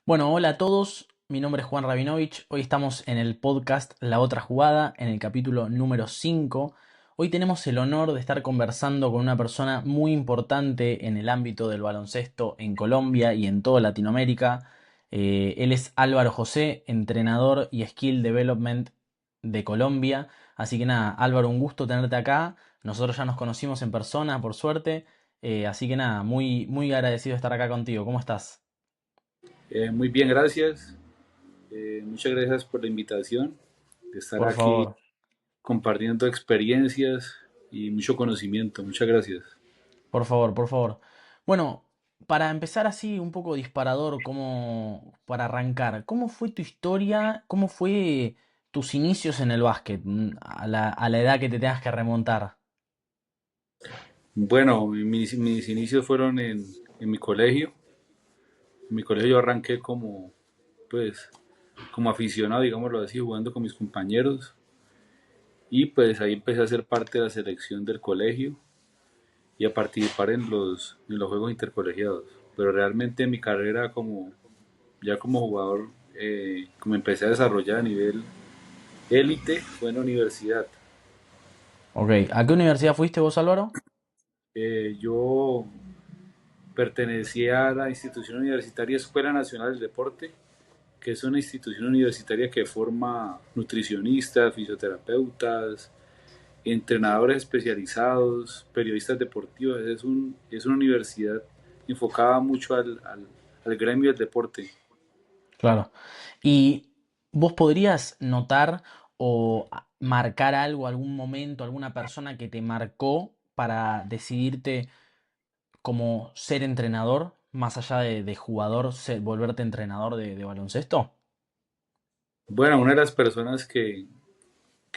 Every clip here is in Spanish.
Bueno, hola a todos, mi nombre es Juan Rabinovich, hoy estamos en el podcast La Otra Jugada, en el capítulo número 5. Hoy tenemos el honor de estar conversando con una persona muy importante en el ámbito del baloncesto en Colombia y en toda Latinoamérica. Él es Álvaro José, entrenador y skill development de Colombia. Así que nada, Álvaro, un gusto tenerte acá. Nosotros ya nos conocimos en persona, por suerte. Así que nada, muy, muy agradecido de estar acá contigo. ¿Cómo estás? Muy bien, gracias. Muchas gracias por la invitación de estar Por aquí favor. compartiendo experiencias y mucho conocimiento. Muchas gracias. Por favor, por favor. Bueno, para empezar así un poco disparador, como para arrancar, ¿cómo fue tu historia? ¿Cómo fue tus inicios en el básquet? A la edad que te tengas que remontar. Bueno, mis inicios fueron en mi colegio. En mi colegio yo arranqué pues, como aficionado, digámoslo así, jugando con mis compañeros. Y pues ahí empecé a ser parte de la selección del colegio y a participar en los juegos intercolegiados. Pero realmente mi carrera ya como jugador, como empecé a desarrollar a nivel élite, fue en la universidad. Ok, ¿a qué universidad fuiste vos, Álvaro? Yo pertenecía a la institución universitaria Escuela Nacional del Deporte, que es una institución universitaria que forma nutricionistas, fisioterapeutas, entrenadores especializados, periodistas deportivos. Es una universidad enfocada mucho al gremio del deporte. Claro. ¿Y vos podrías notar o marcar algo, algún momento, alguna persona que te marcó para decidirte como ser entrenador, más allá de jugador, volverte entrenador de baloncesto? Bueno, una de las personas que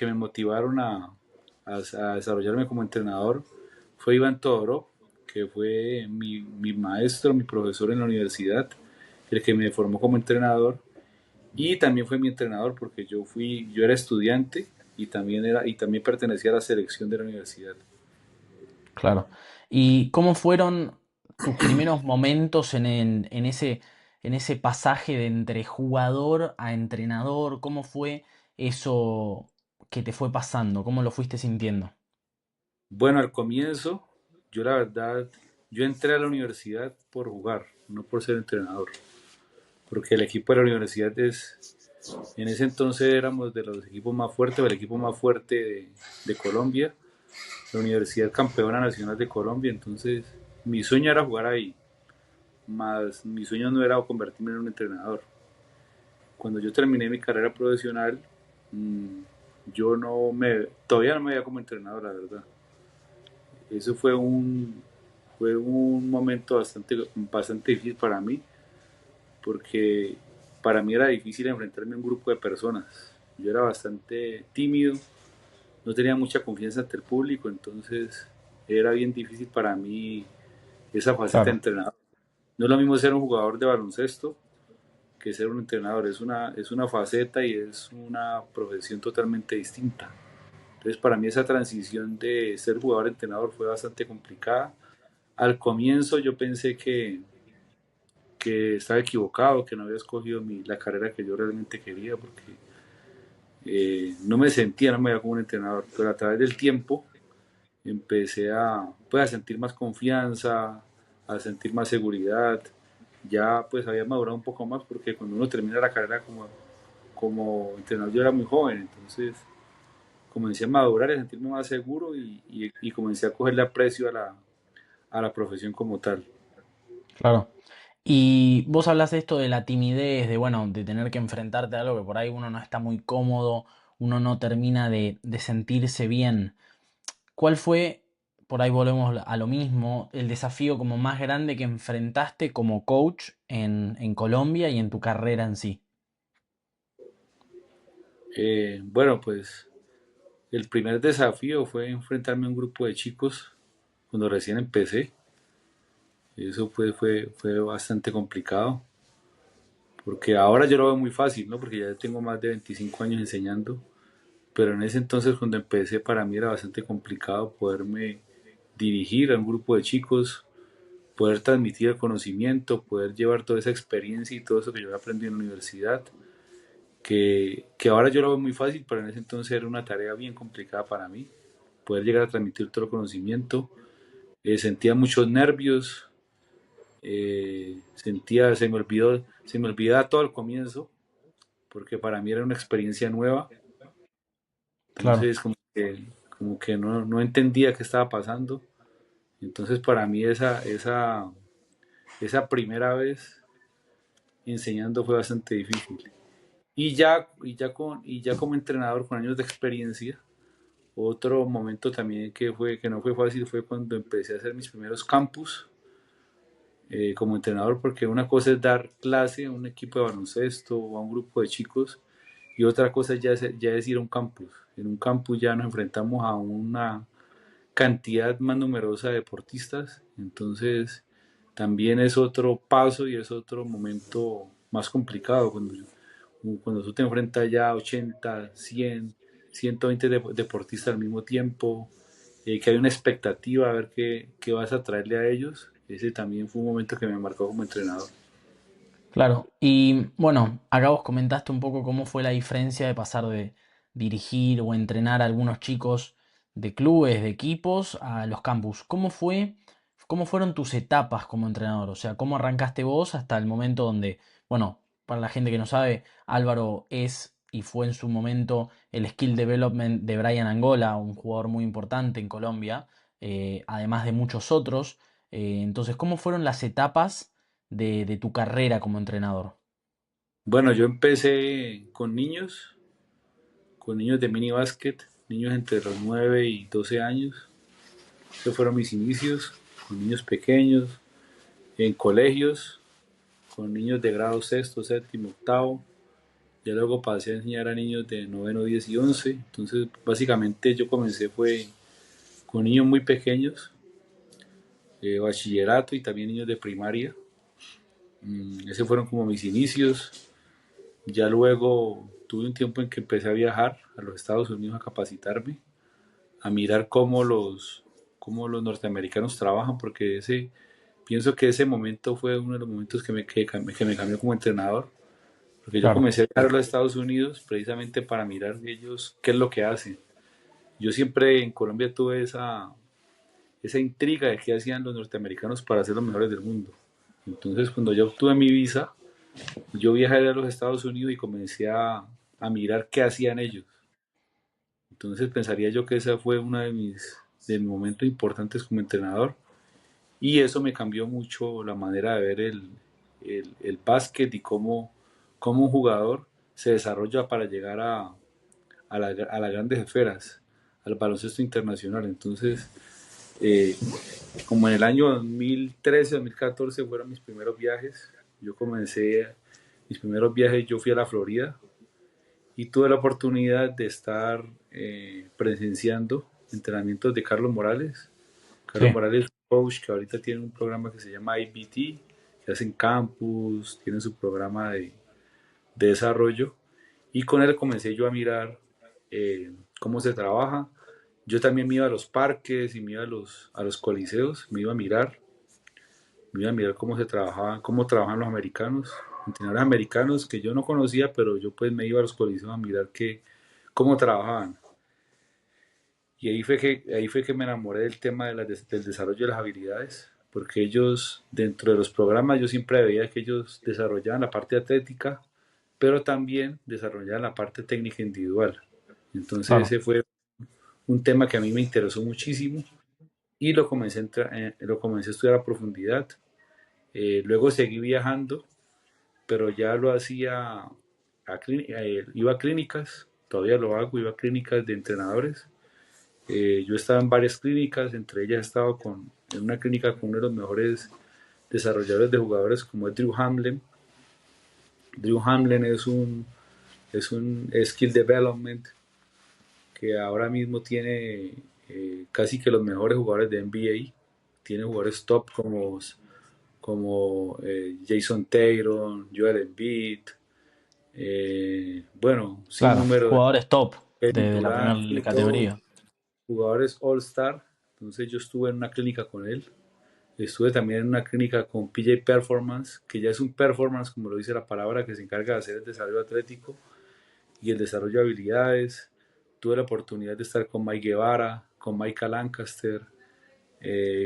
me motivaron a desarrollarme como entrenador fue Iván Todorov, que fue mi maestro, mi profesor en la universidad, el que me formó como entrenador y también fue mi entrenador porque yo era estudiante y también pertenecía a la selección de la universidad. Claro. ¿Y cómo fueron tus primeros momentos en ese pasaje de entre jugador a entrenador? ¿Cómo fue eso que te fue pasando? ¿Cómo lo fuiste sintiendo? Bueno, al comienzo, yo la verdad, yo entré a la universidad por jugar, no por ser entrenador, porque el equipo de la universidad en ese entonces éramos de los equipos más fuertes, el equipo más fuerte de Colombia, la Universidad Campeona Nacional de Colombia, entonces mi sueño era jugar ahí, más mi sueño no era convertirme en un entrenador. Cuando yo terminé mi carrera profesional, mmm, todavía no me veía como entrenador, la verdad. Eso fue un momento bastante difícil para mí, porque para mí era difícil enfrentarme a un grupo de personas. Yo era bastante tímido, no tenía mucha confianza ante el público, entonces era bien difícil para mí esa faceta de Claro. entrenador. No es lo mismo ser un jugador de baloncesto que ser un entrenador, es una faceta y es una profesión totalmente distinta. Entonces para mí esa transición de ser jugador a entrenador fue bastante complicada. Al comienzo yo pensé que estaba equivocado, que no había escogido la carrera que yo realmente quería, porque no me veía como un entrenador, pero a través del tiempo empecé pues, a sentir más confianza, a sentir más seguridad, ya pues había madurado un poco más, porque cuando uno termina la carrera como entrenador yo era muy joven, entonces comencé a madurar y a sentirme más seguro y comencé a cogerle aprecio a la profesión como tal. Claro. Y vos hablas de esto de la timidez, de bueno, de tener que enfrentarte a algo que por ahí uno no está muy cómodo, uno no termina de sentirse bien. ¿Cuál fue, por ahí volvemos a lo mismo, el desafío como más grande que enfrentaste como coach en Colombia y en tu carrera en sí? Bueno, pues el primer desafío fue enfrentarme a un grupo de chicos cuando recién empecé. Eso fue bastante complicado, porque ahora yo lo veo muy fácil, ¿no? Porque ya tengo más de 25 años enseñando, pero en ese entonces cuando empecé para mí era bastante complicado poderme dirigir a un grupo de chicos poder transmitir el conocimiento, poder llevar toda esa experiencia y todo eso que yo aprendí en la universidad, que ahora yo lo veo muy fácil, pero en ese entonces era una tarea bien complicada para mí, poder llegar a transmitir todo el conocimiento. Sentía muchos nervios, se me olvidaba todo al comienzo, porque para mí era una experiencia nueva, Claro, entonces como que no entendía qué estaba pasando, entonces para mí esa primera vez enseñando fue bastante difícil. Y ya como entrenador con años de experiencia, otro momento también que no fue fácil fue cuando empecé a hacer mis primeros campus como entrenador, porque una cosa es dar clase a un equipo de baloncesto o a un grupo de chicos y otra cosa ya es ir a un campus. En un campus ya nos enfrentamos a una cantidad más numerosa de deportistas, entonces también es otro paso y es otro momento más complicado cuando tú te enfrentas ya a 80, 100, 120 deportistas al mismo tiempo, que hay una expectativa a ver qué vas a traerle a ellos. Ese también fue un momento que me marcó como entrenador. claro. Y bueno, acá vos comentaste un poco cómo fue la diferencia de pasar de dirigir o entrenar a algunos chicos de clubes, de equipos, a los campus. Cómo fueron tus etapas como entrenador? O sea, ¿cómo arrancaste vos hasta el momento donde, bueno, para la gente que no sabe, Álvaro es y fue en su momento el skill development de Brian Angola, un jugador muy importante en Colombia, además de muchos otros. Entonces, ¿cómo fueron las etapas de tu carrera como entrenador? Bueno, yo empecé con niños de mini básquet, niños entre los 9 y 12 años. Esos fueron mis inicios, con niños pequeños, en colegios, con niños de grado sexto, séptimo, octavo. Ya luego pasé a enseñar a niños de noveno, 10 y 11. Entonces, básicamente yo comencé fue con niños muy pequeños, de bachillerato y también niños de primaria. Esos fueron como mis inicios. Ya luego tuve un tiempo en que empecé a viajar a los Estados Unidos a capacitarme, a mirar cómo los norteamericanos trabajan, porque pienso que ese momento fue uno de los momentos que me cambió como entrenador, porque yo Claro. comencé a viajar a los Estados Unidos precisamente para mirar ellos qué es lo que hacen. Yo siempre en Colombia tuve esa intriga de qué hacían los norteamericanos para ser los mejores del mundo. Entonces, cuando yo obtuve mi visa, yo viajé a los Estados Unidos y comencé a mirar qué hacían ellos. Entonces, pensaría yo que esa fue una de mis momentos importantes como entrenador y eso me cambió mucho la manera de ver el básquet y cómo un jugador se desarrolla para llegar a las grandes esferas, al baloncesto internacional. Entonces, eh, como en el año 2013, 2014 fueron mis primeros viajes, mis primeros viajes, yo fui a la Florida y tuve la oportunidad de estar presenciando entrenamientos de Carlos Morales. Carlos Sí. Morales es un coach que ahorita tiene un programa que se llama IBT, que hacen campus, tiene su programa de desarrollo y con él comencé yo a mirar cómo se trabaja. Yo también me iba a los parques y me iba a los coliseos, me iba a mirar cómo se trabajaba, cómo trabajan los americanos, entrenadores americanos que yo no conocía, pero yo pues me iba a los coliseos a mirar cómo trabajaban. Y ahí fue que me enamoré del tema del desarrollo de las habilidades, porque ellos, dentro de los programas, yo siempre veía que ellos desarrollaban la parte atlética, pero también desarrollaban la parte técnica individual. Entonces Claro. ese fue un tema que a mí me interesó muchísimo y lo comencé a estudiar a profundidad. Luego seguí viajando, pero ya lo hacía, iba a clínicas, todavía lo hago, iba a clínicas de entrenadores. Yo estaba en varias clínicas, entre ellas he estado en una clínica con uno de los mejores desarrolladores de jugadores como es Drew Hamlin. Drew Hamlin es un skill development que ahora mismo tiene casi que los mejores jugadores de NBA. Tiene jugadores top como Jason Tatum, Joel Embiid, bueno, sin Claro. número de Jugadores top Kevin de la Durant primera y todo, categoría. jugadores All-Star. Entonces yo estuve en una clínica con él Estuve también en una clínica con PJ Performance, que ya es un performance, como lo dice la palabra, que se encarga de hacer el desarrollo atlético y el desarrollo de habilidades. Tuve la oportunidad de estar con Mike Guevara, con Michael Lancaster,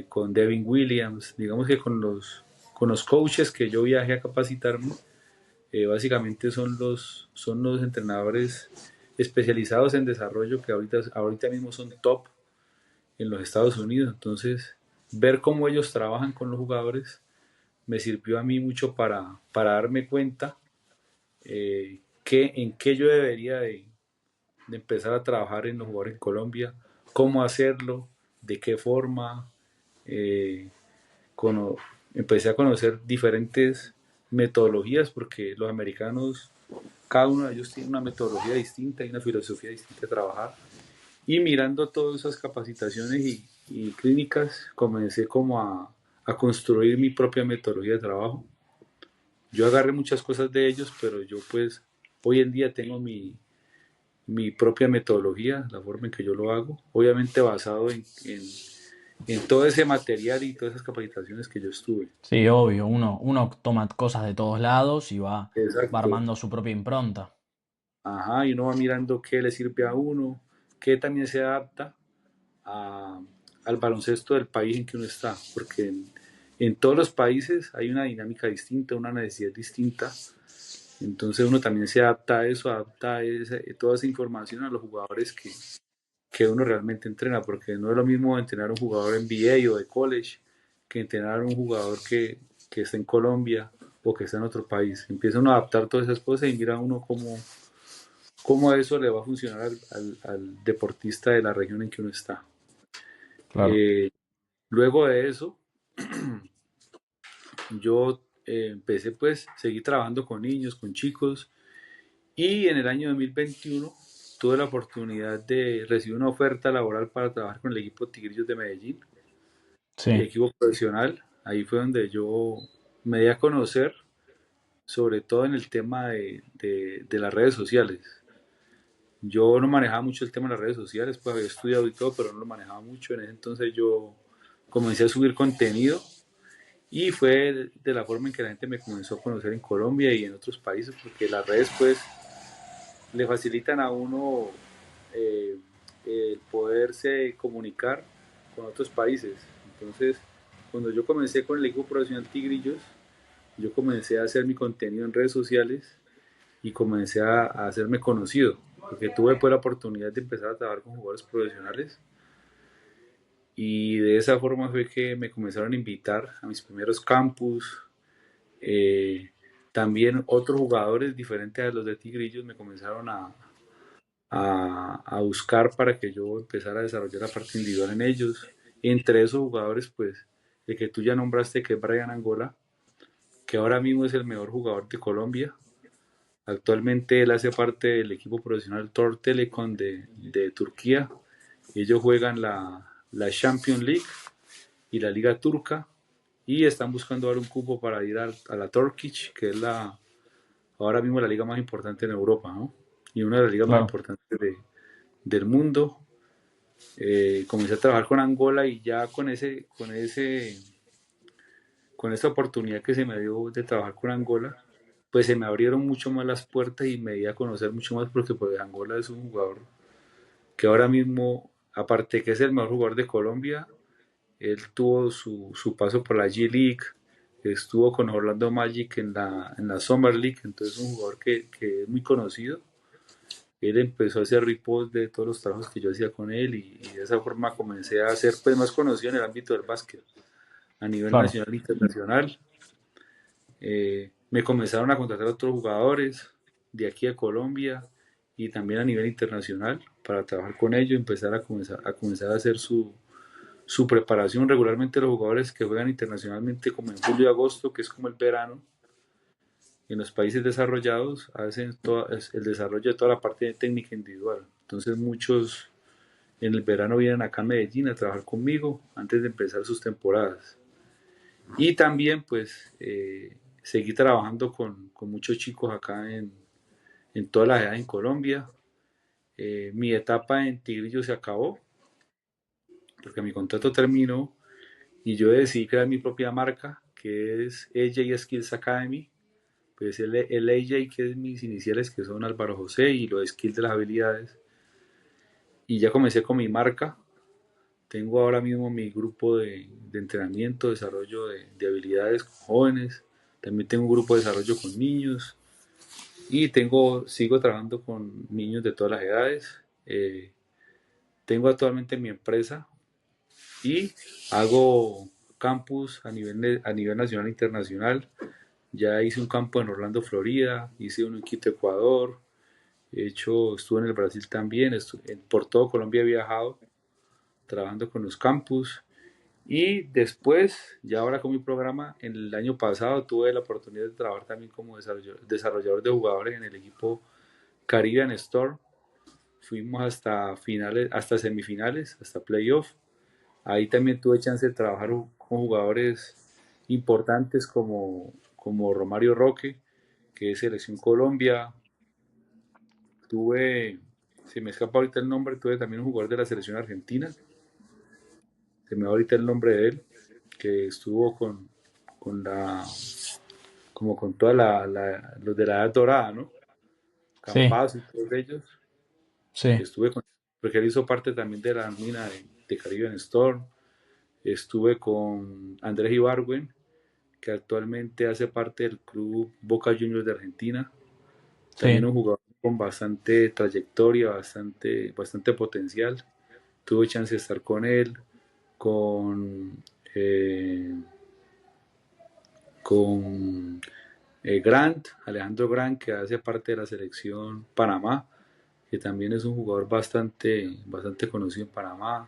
con Devin Williams, digamos que con los coaches que yo viajé a capacitarme, básicamente son los entrenadores especializados en desarrollo que ahorita mismo son top en los Estados Unidos. Entonces, ver cómo ellos trabajan con los jugadores me sirvió a mí mucho para darme cuenta en qué yo debería de empezar a trabajar en los jugadores en Colombia, cómo hacerlo, de qué forma. eh, cono- Empecé a conocer diferentes metodologías porque los americanos, cada uno de ellos tiene una metodología distinta y una filosofía distinta de trabajar. Y mirando todas esas capacitaciones y clínicas, comencé como a construir mi propia metodología de trabajo. Yo agarré muchas cosas de ellos, pero yo pues hoy en día tengo mi propia metodología, la forma en que yo lo hago, obviamente basado en todo ese material y todas esas capacitaciones que yo estuve. Sí, obvio, uno toma cosas de todos lados y va Exacto. armando su propia impronta. Ajá, y uno va mirando qué le sirve a uno, qué también se adapta a- al baloncesto del país en que uno está, porque en todos los países hay una dinámica distinta, una necesidad distinta, entonces uno también se adapta a eso, adapta toda esa información a los jugadores que uno realmente entrena, porque no es lo mismo entrenar a un jugador en NBA o de college que entrenar a un jugador que está en Colombia o que está en otro país. Empieza uno a adaptar todas esas cosas y mira uno cómo eso le va a funcionar al deportista de la región en que uno está. Claro. Eh, Luego de eso, yo empecé pues, seguí trabajando con niños, con chicos, y en el año 2021 tuve la oportunidad de recibir una oferta laboral para trabajar con el equipo Tigrillos de Medellín, el Sí, equipo profesional. Ahí fue donde yo me di a conocer, sobre todo en el tema de las redes sociales. Yo no manejaba mucho el tema de las redes sociales, pues había estudiado y todo, pero no lo manejaba mucho. En ese entonces yo comencé a subir contenido y fue de la forma en que la gente me comenzó a conocer en Colombia y en otros países, porque las redes pues le facilitan a uno eh, el poderse comunicar con otros países. Entonces, cuando yo comencé con el equipo profesional Tigrillos, yo comencé a hacer mi contenido en redes sociales y comencé a hacerme conocido, porque tuve pues la oportunidad de empezar a trabajar con jugadores profesionales y de esa forma fue que me comenzaron a invitar a mis primeros campus. Eh, También otros jugadores diferentes a los de Tigrillos me comenzaron a buscar para que yo empezara a desarrollar la parte individual en ellos. Entre esos jugadores, pues, el que tú ya nombraste, que es Brian Angola, que ahora mismo es el mejor jugador de Colombia. Actualmente él hace parte del equipo profesional Tor Telecom de Turquía. Ellos juegan la Champions League y la Liga Turca y están buscando dar un cupo para ir a la Turkish, que es ahora mismo la liga más importante en Europa, ¿no? Y una de las ligas más claro. importantes del mundo. Comencé a trabajar con Angola y ya con esta oportunidad que se me dio de trabajar con Angola, pues se me abrieron mucho más las puertas y me di a conocer mucho más porque pues Angola es un jugador que ahora mismo, aparte que es el mejor jugador de Colombia, él tuvo su paso por la G League, estuvo con Orlando Magic en la Summer League, entonces es un jugador que es muy conocido. Él empezó a hacer repost de todos los trabajos que yo hacía con él y de esa forma comencé a ser pues, más conocido en el ámbito del básquet a nivel Claro. nacional e internacional. Me comenzaron a contratar otros jugadores de aquí a Colombia y también a nivel internacional para trabajar con ellos, empezar a comenzar a hacer su preparación. Regularmente los jugadores que juegan internacionalmente como en julio y agosto, que es como el verano, en los países desarrollados hacen el desarrollo de toda la parte técnica individual. Entonces muchos en el verano vienen acá a Medellín a trabajar conmigo antes de empezar sus temporadas. Y también pues seguí trabajando con muchos chicos acá en todas las edades en Colombia. Mi etapa en Tigrillo se acabó porque mi contrato terminó y yo decidí crear mi propia marca, que es AJ Skills Academy. Pues el AJ, que es mis iniciales, que son Álvaro José, y los skills de las habilidades. Y ya comencé con mi marca. Tengo ahora mismo mi grupo de entrenamiento, desarrollo de habilidades con jóvenes. También tengo un grupo de desarrollo con niños. Y sigo trabajando con niños de todas las edades. Tengo actualmente mi empresa y hago campus a nivel nacional e internacional. Ya hice un campo en Orlando, Florida, hice uno en Quito, Ecuador, estuve en el Brasil también, por todo Colombia he viajado trabajando con los campus y después, ya ahora con mi programa, en el año pasado tuve la oportunidad de trabajar también como desarrollador de jugadores en el equipo Caribbean Storm. Fuimos hasta finales, hasta semifinales, hasta playoff. Ahí también tuve chance de trabajar con jugadores importantes como Romario Roque, que es Selección Colombia. Tuve, se me escapa ahorita el nombre, tuve también un jugador de la Selección Argentina, se me va ahorita el nombre de él, que estuvo con la, como con toda los de la edad dorada, ¿no? Sí, Campazzo y todos ellos. sí, Estuve con, porque él hizo parte también de la nómina de Caribbean Storm. Estuve con Andrés Ibargüen, que actualmente hace parte del club Boca Juniors de Argentina. También sí. un jugador con bastante trayectoria, bastante potencial. Tuve chance de estar con él, con, eh, con Grant, Alejandro Grant, que hace parte de la selección Panamá, que también es un jugador bastante conocido en Panamá.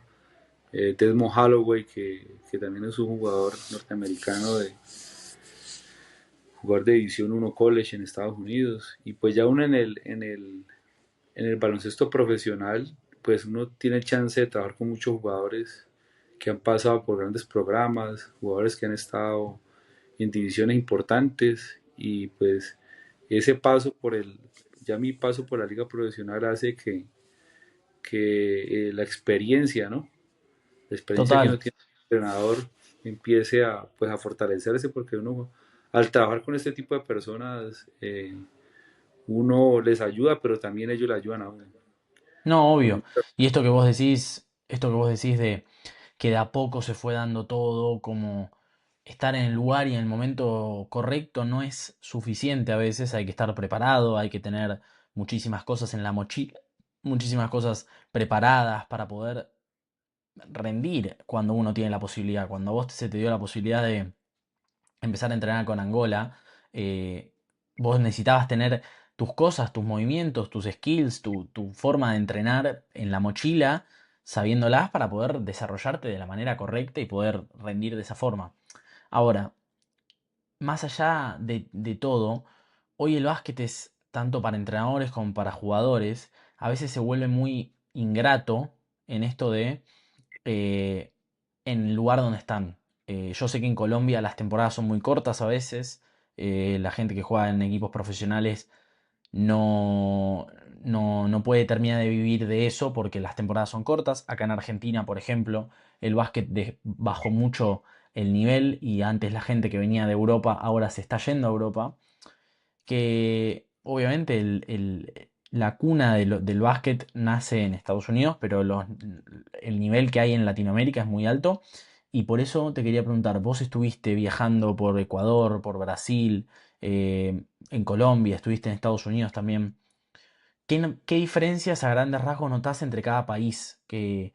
Desmond Holloway, que también es un jugador norteamericano jugador de División 1 College en Estados Unidos. Y pues ya uno en el baloncesto profesional, pues uno tiene chance de trabajar con muchos jugadores que han pasado por grandes programas, jugadores que han estado en divisiones importantes y pues ese paso ya mi paso por la liga profesional hace que la experiencia, ¿no? La experiencia que uno Total. tiene como entrenador empiece pues a fortalecerse porque uno al trabajar con este tipo de personas uno les ayuda pero también ellos le ayudan a uno. No, Con obvio. mucha- Y esto que vos decís de que de a poco se fue dando todo, como estar en el lugar y en el momento correcto no es suficiente a veces, hay que estar preparado, hay que tener muchísimas cosas en la mochila, muchísimas cosas preparadas para poder rendir cuando uno tiene la posibilidad. Cuando a vos se te dio la posibilidad de empezar a entrenar con Angola, eh, vos necesitabas tener tus cosas, tus movimientos, tus skills, tu forma de entrenar en la mochila, sabiéndolas para poder desarrollarte de la manera correcta y poder rendir de esa forma. Ahora, más allá de todo, hoy el básquet es tanto para entrenadores como para jugadores, a veces se vuelve muy ingrato en esto de eh, en el lugar donde están. Yo sé que en Colombia las temporadas son muy cortas a veces. La gente que juega en equipos profesionales no, no puede terminar de vivir de eso porque las temporadas son cortas. Acá en Argentina, por ejemplo, el básquet bajó mucho el nivel y antes la gente que venía de Europa ahora se está yendo a Europa. Que obviamente la cuna del básquet nace en Estados Unidos, pero el nivel que hay en Latinoamérica es muy alto. Y por eso te quería preguntar, vos estuviste viajando por Ecuador, por Brasil, en Colombia, estuviste en Estados Unidos también. ¿Qué diferencias a grandes rasgos notás entre cada país que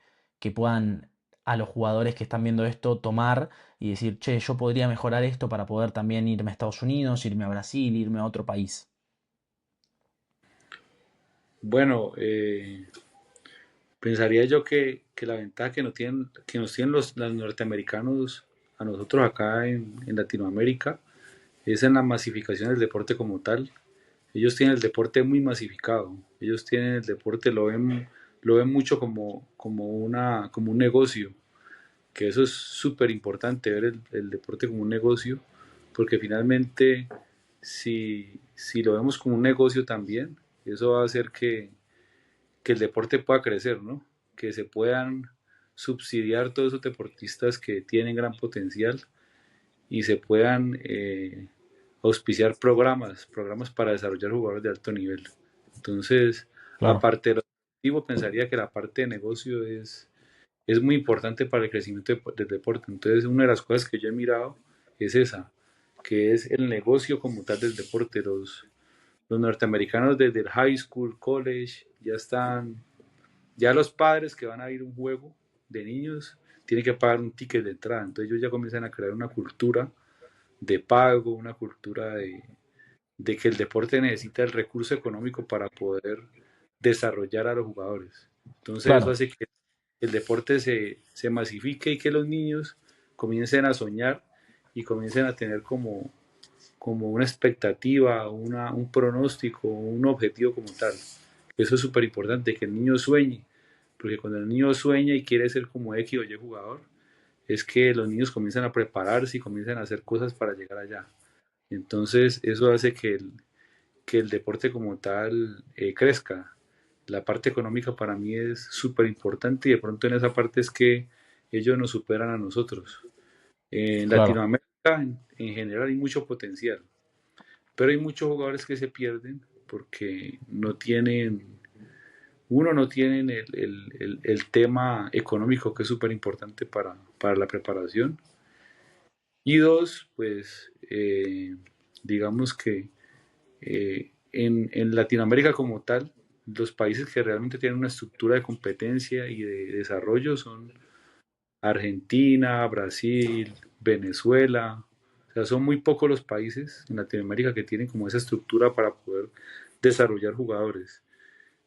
puedan a los jugadores que están viendo esto tomar y decir, che, yo podría mejorar esto para poder también irme a Estados Unidos, irme a Brasil, irme a otro país? Bueno, pensaría yo que la ventaja que nos tienen los norteamericanos a nosotros acá en Latinoamérica es en la masificación del deporte como tal. Ellos tienen el deporte muy masificado. Ellos tienen el deporte, lo ven mucho como un negocio. Que eso es súper importante, ver el deporte como un negocio, porque finalmente, si lo vemos como un negocio también, eso va a hacer que el deporte pueda crecer, ¿no? Que se puedan subsidiar todos esos deportistas que tienen gran potencial y se puedan auspiciar programas para desarrollar jugadores de alto nivel. Entonces, Claro, aparte de lo deportivo, pensaría que la parte de negocio es muy importante para el crecimiento del deporte. Entonces, una de las cosas que yo he mirado es esa, que es el negocio como tal del deporte. Los norteamericanos desde el high school, college, ya los padres que van a ir a un juego de niños tienen que pagar un ticket de entrada. Entonces ellos ya comienzan a crear una cultura de pago, una cultura de que el deporte necesita el recurso económico para poder desarrollar a los jugadores. Entonces eso claro, hace que el deporte se masifique y que los niños comiencen a soñar y comiencen a tener como una expectativa, un pronóstico, un objetivo como tal. Eso es súper importante, que el niño sueñe, porque cuando el niño sueña y quiere ser como X o Y jugador, es que los niños comienzan a prepararse y comienzan a hacer cosas para llegar allá. Entonces, eso hace que el deporte como tal crezca. La parte económica para mí es súper importante y de pronto en esa parte es que ellos nos superan a nosotros. En claro. Latinoamérica en general hay mucho potencial, pero hay muchos jugadores que se pierden porque no tienen el tema económico que es súper importante para la preparación. Y dos, pues digamos que en Latinoamérica como tal, los países que realmente tienen una estructura de competencia y de desarrollo son Argentina, Brasil, Venezuela. O sea, son muy pocos los países en Latinoamérica que tienen como esa estructura para poder desarrollar jugadores.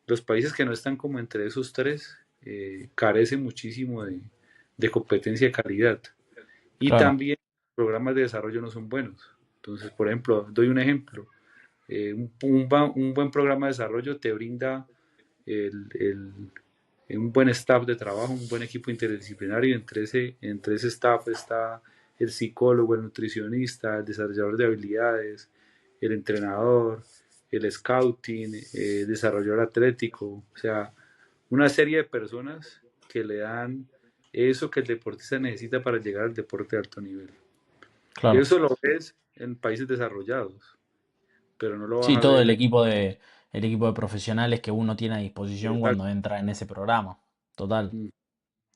Los países que no están como entre esos tres carecen muchísimo de competencia de calidad. Y Claro, también los programas de desarrollo no son buenos. Entonces, por ejemplo, doy un ejemplo. Un buen programa de desarrollo te brinda el, el, un buen staff de trabajo, un buen equipo interdisciplinario. Entre ese staff está el psicólogo, el nutricionista, el desarrollador de habilidades, el entrenador, el scouting, desarrollador atlético. O sea, una serie de personas que le dan eso que el deportista necesita para llegar al deporte de alto nivel. claro. Eso lo ves en países desarrollados, pero no lo vas Sí, a todo ver. el equipo de profesionales que uno tiene a disposición cuando entra en ese programa. Total,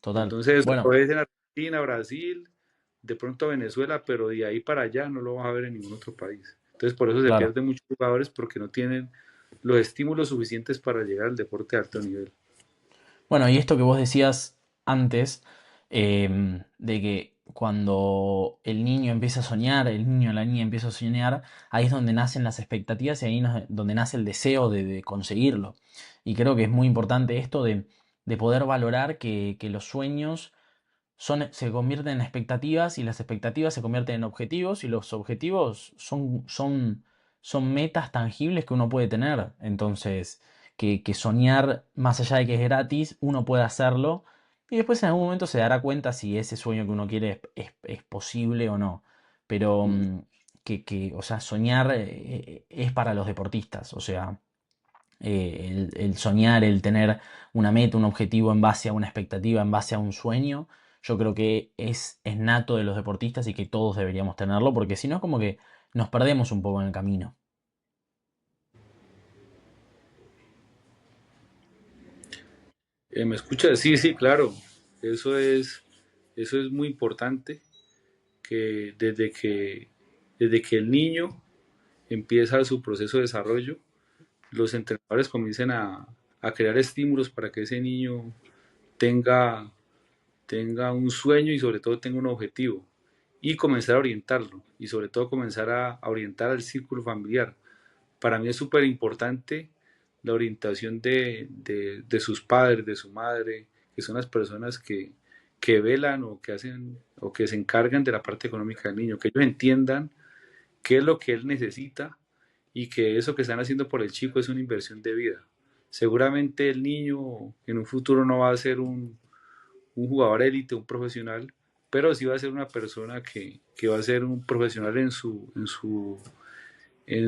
total. Entonces, lo Bueno, ves en Argentina, Brasil, de pronto Venezuela, pero de ahí para allá no lo vas a ver en ningún otro país. Entonces, por eso se claro. pierden muchos jugadores porque no tienen los estímulos suficientes para llegar al deporte de alto nivel. Bueno, y esto que vos decías antes, de que cuando el niño empieza a soñar, el niño o la niña empieza a soñar, ahí es donde nacen las expectativas y ahí es donde nace el deseo de conseguirlo. Y creo que es muy importante esto de poder valorar que los sueños se convierten en expectativas y las expectativas se convierten en objetivos y los objetivos son metas tangibles que uno puede tener. Entonces, que soñar más allá de que es gratis, uno puede hacerlo y después en algún momento se dará cuenta si ese sueño que uno quiere es posible o no. Pero Mm. o sea, soñar es para los deportistas. O sea, el soñar, el tener una meta, un objetivo en base a una expectativa, en base a un sueño, yo creo que es nato de los deportistas y que todos deberíamos tenerlo, porque si no es como que nos perdemos un poco en el camino. ¿Me escuchas? Sí, sí, claro. Eso es, eso es muy importante que desde que el niño empieza su proceso de desarrollo, los entrenadores comiencen a crear estímulos para que ese niño tenga, tenga un sueño y sobre todo tenga un objetivo y comenzar a orientarlo y sobre todo comenzar a orientar al círculo familiar. Para mí es súper importante la orientación de sus padres, de su madre, que son las personas que velan o que hacen o que se encargan de la parte económica del niño, que ellos entiendan qué es lo que él necesita y que eso que están haciendo por el chico es una inversión de vida. Seguramente el niño en un futuro no va a ser un jugador élite, un profesional, pero sí va a ser una persona que va a ser un profesional en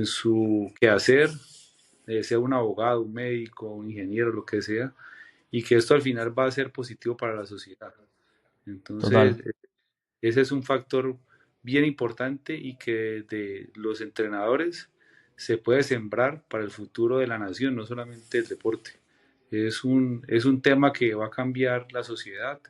su quehacer, sea un abogado, un médico, un ingeniero, lo que sea, y que esto al final va a ser positivo para la sociedad. Entonces, Total. ese es un factor bien importante y que de los entrenadores se puede sembrar para el futuro de la nación, no solamente el deporte. Es un tema que va a cambiar la sociedad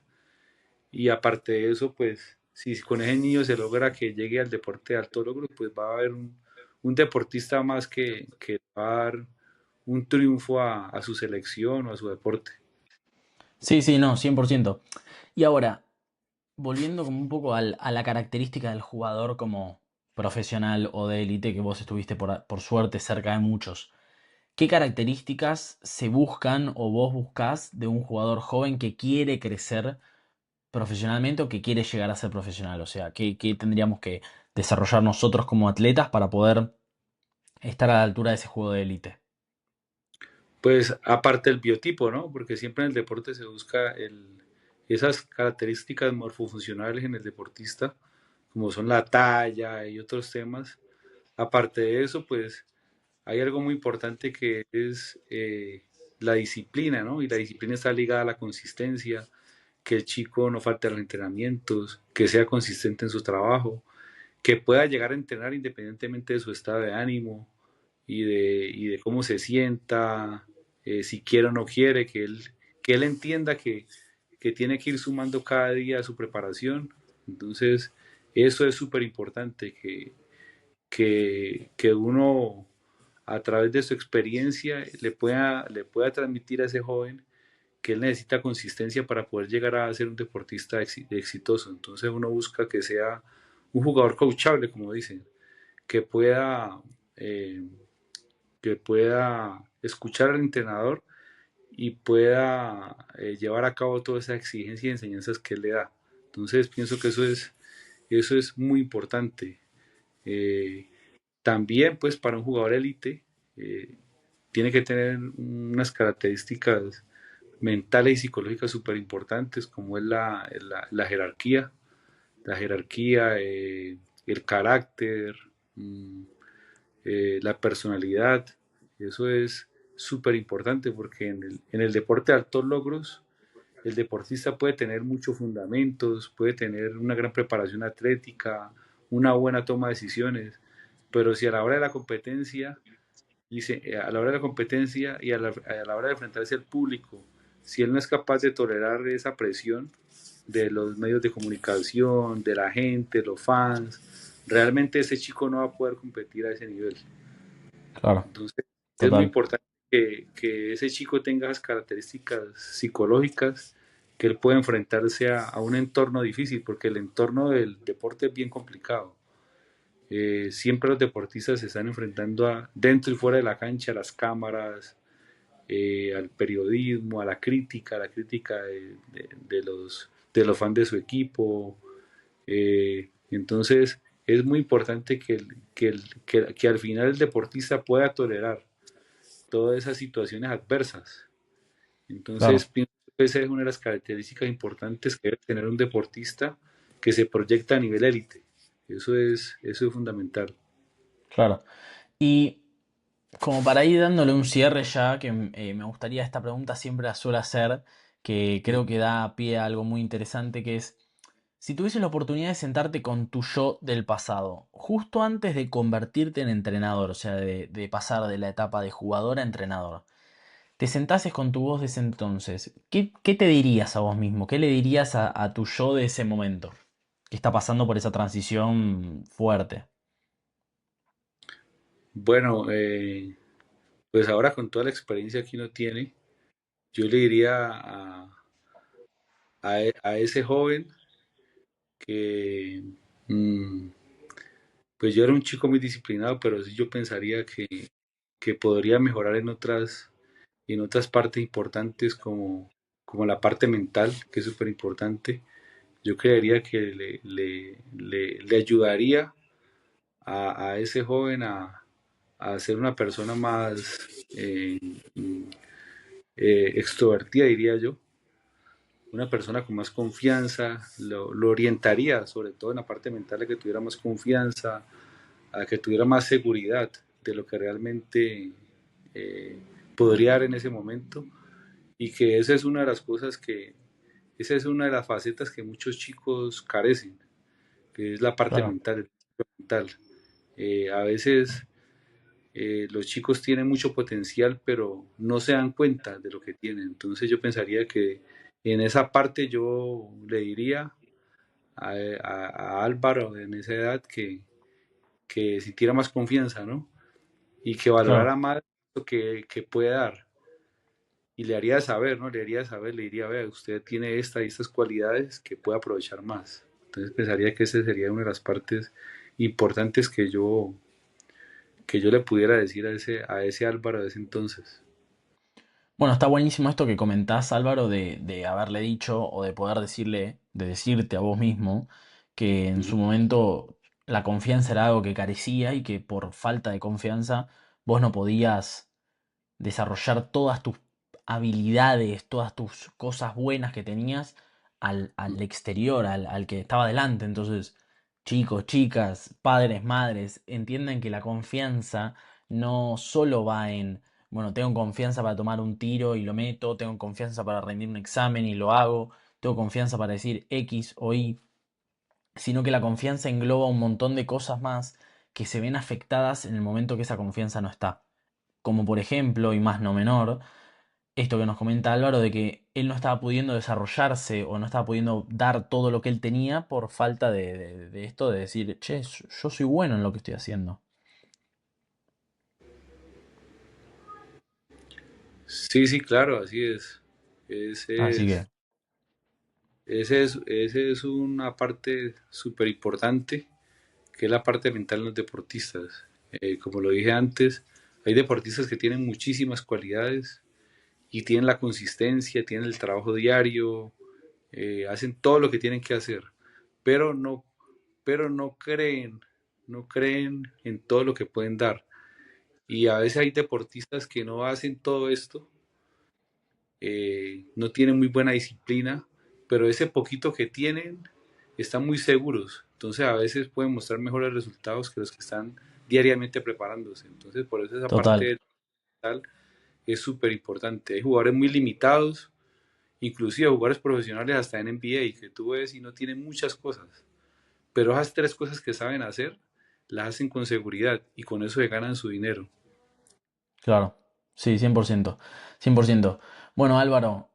y aparte de eso, pues si con ese niño se logra que llegue al deporte de alto logro, pues va a haber un deportista más que va a dar un triunfo a su selección o a su deporte. Sí, sí, no, 100%. Y ahora, volviendo como un poco a la característica del jugador como profesional o de élite, que vos estuviste por suerte cerca de muchos, ¿qué características se buscan o vos buscás de un jugador joven que quiere crecer profesionalmente o que quiere llegar a ser profesional? O sea, ¿qué tendríamos que desarrollar nosotros como atletas para poder estar a la altura de ese juego de élite? Pues aparte del biotipo, ¿no? Porque siempre en el deporte se busca esas características morfofuncionales en el deportista, como son la talla y otros temas. Aparte de eso, pues hay algo muy importante que es la disciplina, ¿no? Y la disciplina está ligada a la consistencia, que el chico no falte a los entrenamientos, que sea consistente en su trabajo, que pueda llegar a entrenar independientemente de su estado de ánimo y de cómo se sienta, si quiere o no quiere, que él entienda que tiene que ir sumando cada día a su preparación. Entonces, eso es súper importante, que uno a través de su experiencia le pueda transmitir a ese joven que él necesita consistencia para poder llegar a ser un deportista exitoso. Entonces uno busca que sea un jugador coachable, como dicen, que pueda, eh, que pueda escuchar al entrenador y pueda llevar a cabo toda esa exigencia y enseñanzas que él le da. Entonces pienso que eso es muy importante. Eh, También, pues, para un jugador élite, eh, tiene que tener unas características mentales y psicológicas súper importantes, como es la jerarquía, el carácter, mm, la personalidad. Eso es súper importante porque en el deporte de altos logros, el deportista puede tener muchos fundamentos, puede tener una gran preparación atlética, una buena toma de decisiones, pero si a la hora de la competencia a la hora de la competencia y a la hora de enfrentarse al público, si él no es capaz de tolerar esa presión de los medios de comunicación, de la gente, los fans, realmente ese chico no va a poder competir a ese nivel. Claro, Entonces, es muy total. importante que ese chico tenga esas características psicológicas, que él pueda enfrentarse a un entorno difícil, porque el entorno del deporte es bien complicado. Siempre los deportistas se están enfrentando dentro y fuera de la cancha, a las cámaras, al periodismo, a la crítica de los fans de su equipo. Entonces, es muy importante que al final el deportista pueda tolerar todas esas situaciones adversas. Entonces, Claro, pienso que esa es una de las características importantes que debe tener un deportista que se proyecta a nivel élite. Eso es fundamental. claro. Y como para ir dándole un cierre ya, que me gustaría, esta pregunta siempre la suelo hacer, que creo que da pie a algo muy interesante, que es, si tuvieses la oportunidad de sentarte con tu yo del pasado, justo antes de convertirte en entrenador, o sea, de pasar de la etapa de jugador a entrenador, te sentases con tu voz de ese entonces, ¿qué te dirías a vos mismo? ¿Qué le dirías a tu yo de ese momento? Que está pasando por esa transición fuerte. Bueno, pues ahora con toda la experiencia que uno tiene, yo le diría a ese joven que, mm, pues yo era un chico muy disciplinado, pero sí yo pensaría que podría mejorar en otras partes importantes como la parte mental, que es súper importante. Yo creería que le ayudaría a ese joven a ser una persona más extrovertida, diría yo, una persona con más confianza, lo orientaría, sobre todo en la parte mental, a que tuviera más confianza, a que tuviera más seguridad de lo que realmente eh, podría dar en ese momento y que esa es una de las cosas esa es una de las facetas que muchos chicos carecen, que es la parte Claro. mental. mental. A veces los chicos tienen mucho potencial, pero no se dan cuenta de lo que tienen. Entonces yo pensaría que en esa parte yo le diría a Álvaro en esa edad que sintiera más confianza, ¿no? Y que valorara Claro. más lo que puede dar. Y le haría saber, ¿no? Le haría saber, le diría, vea, usted tiene esta y estas cualidades que puede aprovechar más. Entonces pensaría que esa sería una de las partes importantes que yo le pudiera decir a ese Álvaro de ese entonces. Bueno, está buenísimo esto que comentás, Álvaro, de haberle dicho o de poder decirle, de decirte a vos mismo que en Ujú. su momento la confianza era algo que carecía y que por falta de confianza vos no podías desarrollar todas tus habilidades, todas tus cosas buenas que tenías al exterior, al que estaba delante. Entonces, chicos, chicas, padres, madres, entiendan que la confianza no solo va en, bueno, tengo confianza para tomar un tiro y lo meto, tengo confianza para rendir un examen y lo hago, tengo confianza para decir X o Y, sino que la confianza engloba un montón de cosas más que se ven afectadas en el momento que esa confianza no está. Como por ejemplo, y más no menor, esto que nos comenta Álvaro de que él no estaba pudiendo desarrollarse o no estaba pudiendo dar todo lo que él tenía por falta de esto de decir, che, yo soy bueno en lo que estoy haciendo. Sí, sí, claro, así es. Así Ese que, es, ese es una parte súper importante, que es la parte mental de los deportistas. Como lo dije antes, hay deportistas que tienen muchísimas cualidades y tienen la consistencia, tienen el trabajo diario, hacen todo lo que tienen que hacer, pero pero no creen en todo lo que pueden dar. Y a veces hay deportistas que no hacen todo esto, no tienen muy buena disciplina, pero ese poquito que tienen están muy seguros. Entonces a veces pueden mostrar mejores resultados que los que están diariamente preparándose. Entonces por eso esa total, parte mental es súper importante. Hay jugadores muy limitados, inclusive jugadores profesionales hasta en NBA, que tú ves y no tienen muchas cosas, pero esas tres cosas que saben hacer, las hacen con seguridad y con eso se ganan su dinero. claro. Sí, 100%. 100%. Bueno, Álvaro,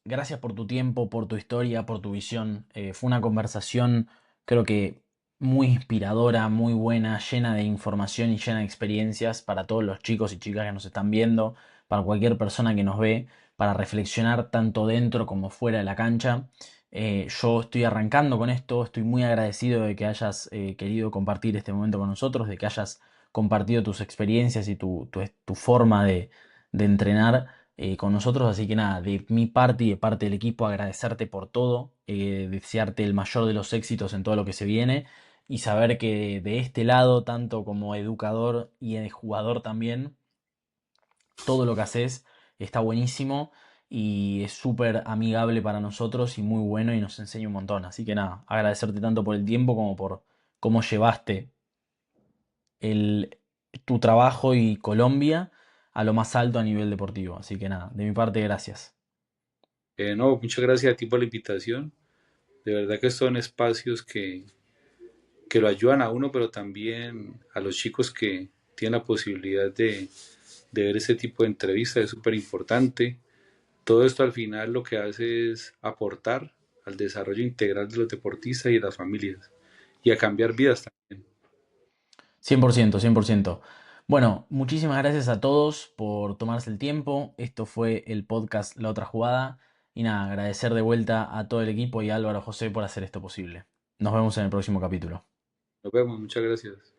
gracias por tu tiempo, por tu historia, por tu visión. Fue una conversación, creo que muy inspiradora, muy buena, llena de información y llena de experiencias para todos los chicos y chicas que nos están viendo, para cualquier persona que nos ve, para reflexionar tanto dentro como fuera de la cancha. Yo estoy arrancando con esto, estoy muy agradecido de que hayas querido compartir este momento con nosotros, de que hayas compartido tus experiencias y tu forma de entrenar con nosotros. Así que nada, de mi parte y de parte del equipo, agradecerte por todo, desearte el mayor de los éxitos en todo lo que se viene y saber que de este lado, tanto como educador y jugador también, todo lo que haces está buenísimo y es súper amigable para nosotros y muy bueno y nos enseña un montón. Así que nada, agradecerte tanto por el tiempo como por cómo llevaste el, tu trabajo y Colombia a lo más alto a nivel deportivo. Así que nada, de mi parte, gracias. No, muchas gracias a ti por la invitación. De verdad que son espacios que lo ayudan a uno, pero también a los chicos que tienen la posibilidad de ver ese tipo de entrevistas es súper importante. Todo esto al final lo que hace es aportar al desarrollo integral de los deportistas y de las familias y a cambiar vidas también. 100%, 100%. Bueno, muchísimas gracias a todos por tomarse el tiempo. Esto fue el podcast La Otra Jugada. Y nada, agradecer de vuelta a todo el equipo y a Álvaro José por hacer esto posible. Nos vemos en el próximo capítulo. Nos vemos, muchas gracias.